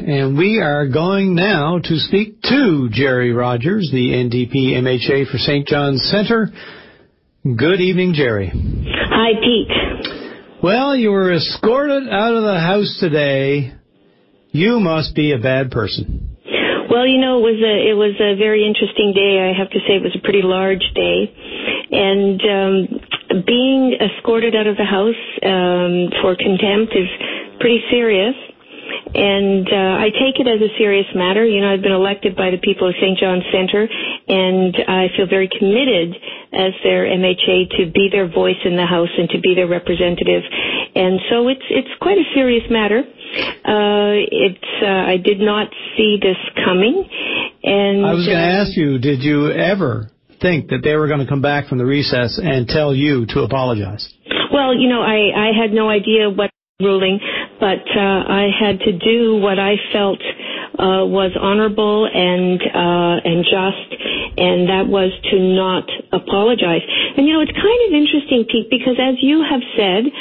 and we are going now to speak to Gerry Rogers, the NDP MHA for St. John's Centre. Good evening, Gerry. Hi, Pete. Well, you were escorted out of the house today. You must be a bad person. Well, you know, it was a very interesting day. I have to say it was a pretty large day. And being escorted out of the house for contempt is pretty serious. And I take it as a serious matter. You know, I've been elected by the people of St. John's Centre, and I feel very committed as their MHA to be their voice in the House and to be their representative. And so it's quite a serious matter. I did not see this coming. And I was going to ask you, did you ever think that they were going to come back from the recess and tell you to apologize? Well, you know, I had no idea what ruling, but I had to do what I felt was honorable and just, and that was to not apologize. And you know, it's kind of interesting, Pete, because as you have said,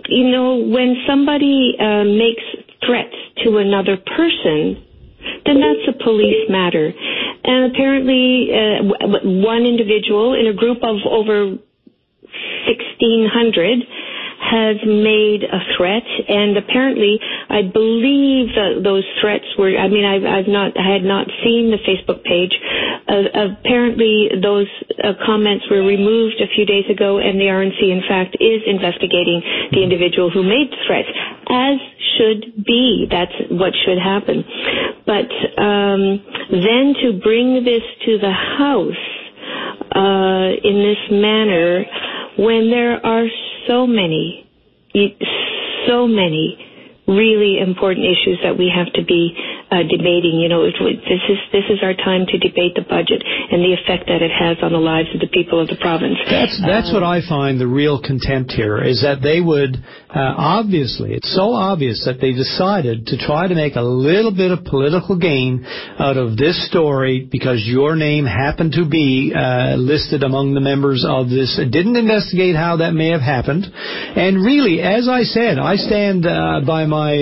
you know, when somebody makes threats to another person, then that's a police matter. And apparently, one individual in a group of over 1,600 has made a threat, and apparently, I believe that those threats were. I mean, I had not seen the Facebook page. Apparently, those comments were removed a few days ago, and the RNC, in fact, is investigating the individual who made the threats, as should be. That's what should happen. But then to bring this to the House in this manner, when there are so many really important issues that we have to be debating. You know, this is our time to debate the budget and the effect that it has on the lives of the people of the province. That's what I find the real contempt here, is that they would obviously, it's so obvious that they decided to try to make a little bit of political gain out of this story because your name happened to be listed among the members of this. Didn't investigate how that may have happened, and really, as I said, I stand by my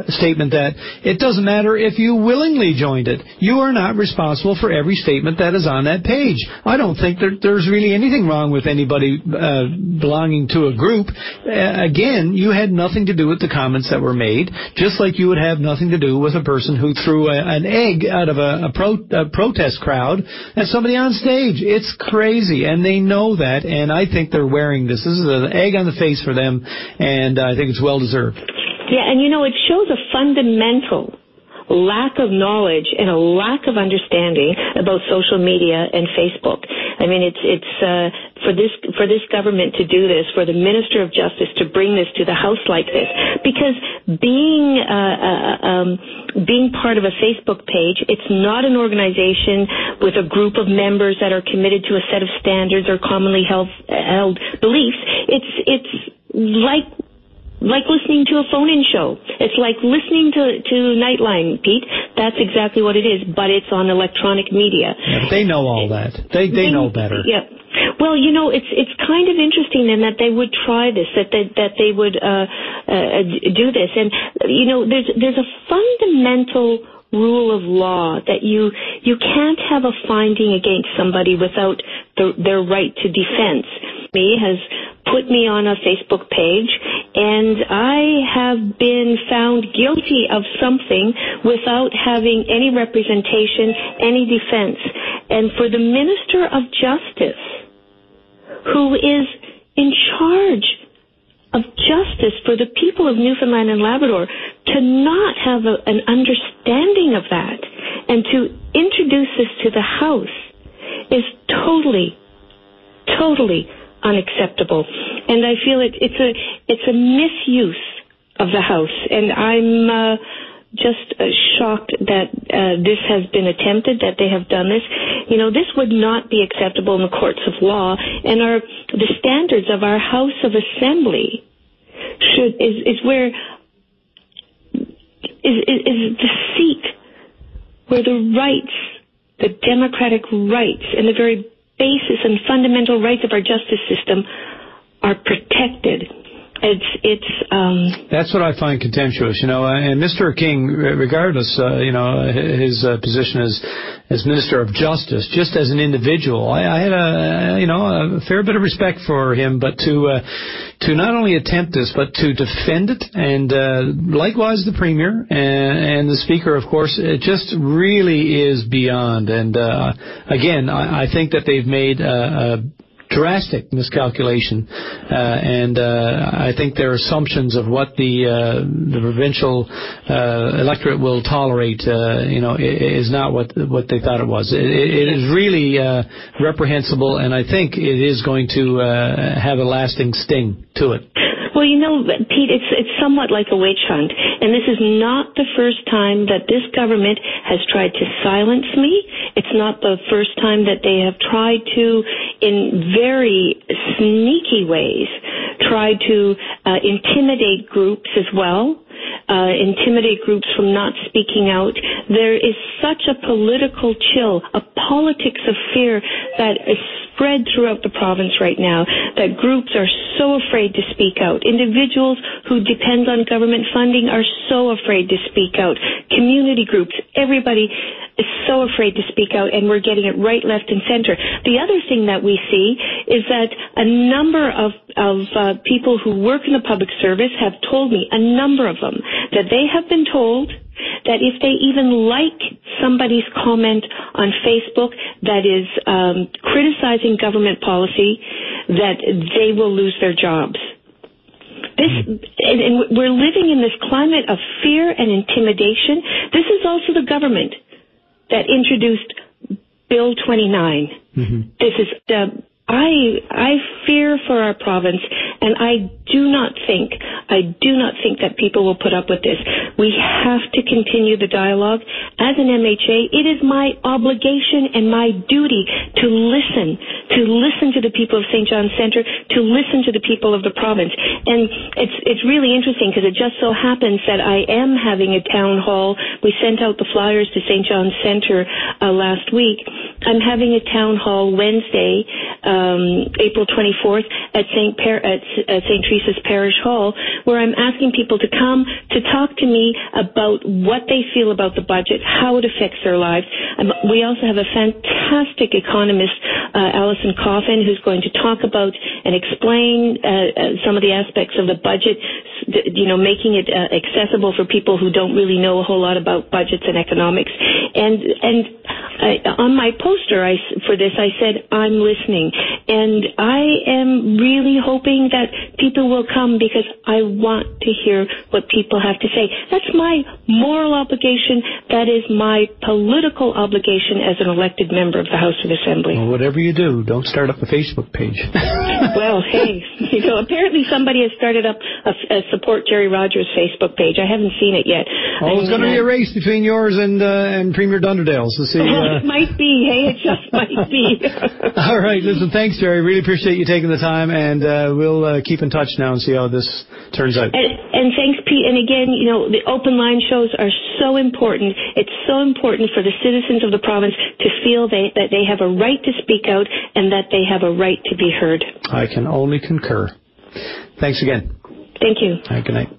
statement that it doesn't matter if you willingly joined it. You are not responsible for every statement that is on that page. I don't think there's really anything wrong with anybody belonging to a group. Again, you had nothing to do with the comments that were made, just like you would have nothing to do with a person who threw an egg out of a protest crowd at somebody on stage. It's crazy, and they know that, and I think they're wearing this. This is an egg on the face for them, and I think it's well-deserved. Yeah, and you know, it shows a fundamental lack of knowledge and a lack of understanding about social media and Facebook. I mean, it's for this government to do this, for the Minister of Justice to bring this to the House like this, because being part of a Facebook page, it's not an organization with a group of members that are committed to a set of standards or commonly held beliefs. It's like listening to a phone-in show. It's like listening to Nightline, Pete. That's exactly what it is, but it's on electronic media. Yeah, they know all that. They know better. Yeah. Well, you know, it's kind of interesting then that they would try this, that they would do this, and you know, there's a fundamental rule of law that you can't have a finding against somebody without their right to defense. Has put me on a Facebook page, and I have been found guilty of something without having any representation, any defense. And for the Minister of Justice, who is in charge of justice for the people of Newfoundland and Labrador, to not have an understanding of that and to introduce this to the House is totally unacceptable. And I feel it's a misuse of the House, and I'm just shocked that this has been attempted, that they have done this. You know, this would not be acceptable in the courts of law, and the standards of our House of Assembly is the seat where the rights, the democratic rights, and the very basis and fundamental rights of our justice system are protected. That's what I find contemptuous, and Mr. King, regardless, his position as Minister of Justice, just as an individual, I had a fair bit of respect for him, but to not only attempt this, but to defend it, and likewise the Premier and the Speaker, of course, it just really is beyond. And again, I think that they've made a drastic miscalculation, and I think their assumptions of what the provincial electorate will tolerate, is not what they thought it was. It is really reprehensible, and I think it is going to have a lasting sting to it. Well, Pete, it's somewhat like a witch hunt, and this is not the first time that this government has tried to silence me. It's not the first time that they have tried to, in very sneaky ways, try to intimidate groups as well. Intimidate groups from not speaking out. There is such a political chill, a politics of fear that is spread throughout the province right now, that groups are so afraid to speak out. Individuals who depend on government funding are so afraid to speak out. Community groups, everybody is so afraid to speak out, and we're getting it right, left, and center. The other thing that we see is that a number of people who work in the public service have told me, a number of them, that they have been told that if they even like somebody's comment on Facebook that is criticizing government policy, that they will lose their jobs. And we're living in this climate of fear and intimidation. This is also the government that introduced Bill 29. Mm-hmm. This is I fear for our province, and I do not think that people will put up with this. We have to continue the dialogue. As an MHA, it is my obligation and my duty to listen to the people of St. John's Centre, to listen to the people of the province. And it's really interesting because it just so happens that I am having a town hall. We sent out the flyers to St. John's Centre last week. I'm having a town hall Wednesday, April 24th at St. Teresa's Parish Hall, where I'm asking people to come to talk to me about what they feel about the budget, how it affects their lives. We also have a fantastic economist, Alison Coffin, who's going to talk about and explain some of the aspects of the budget, making it accessible for people who don't really know a whole lot about budgets and economics. And on my poster for this, I said, I'm listening. And I am really hoping that people will come because I want to hear what people have to say. That's my moral obligation. That is my political obligation as an elected member of the House of Assembly. Well, whatever you do, don't start up a Facebook page. Well, hey, apparently somebody has started up a Support Jerry Rogers Facebook page. I haven't seen it yet. Oh, it's going to be a race between yours and Premier Dunderdale's to see. It might be. Hey, it just might be. All right. Listen, thanks, Jerry. Really appreciate you taking the time, and we'll keep in touch now and see how this turns out. And thanks, Pete. And again, the open line shows are so important. It's so important for the citizens of the province to feel that they have a right to speak out and that they have a right to be heard. I can only concur. Thanks again. Thank you. All right, good night.